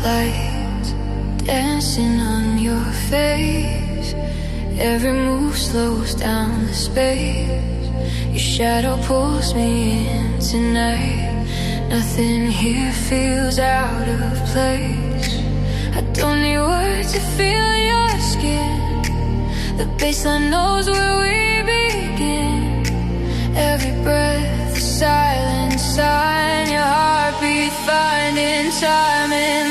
lights dancing on your face. Every move slows down the space. Your shadow pulls me in tonight. Nothing here feels out of place. I don't need words to feel your skin. The bassline knows where we begin. Every breath, a silent sign. Your heartbeat finding time in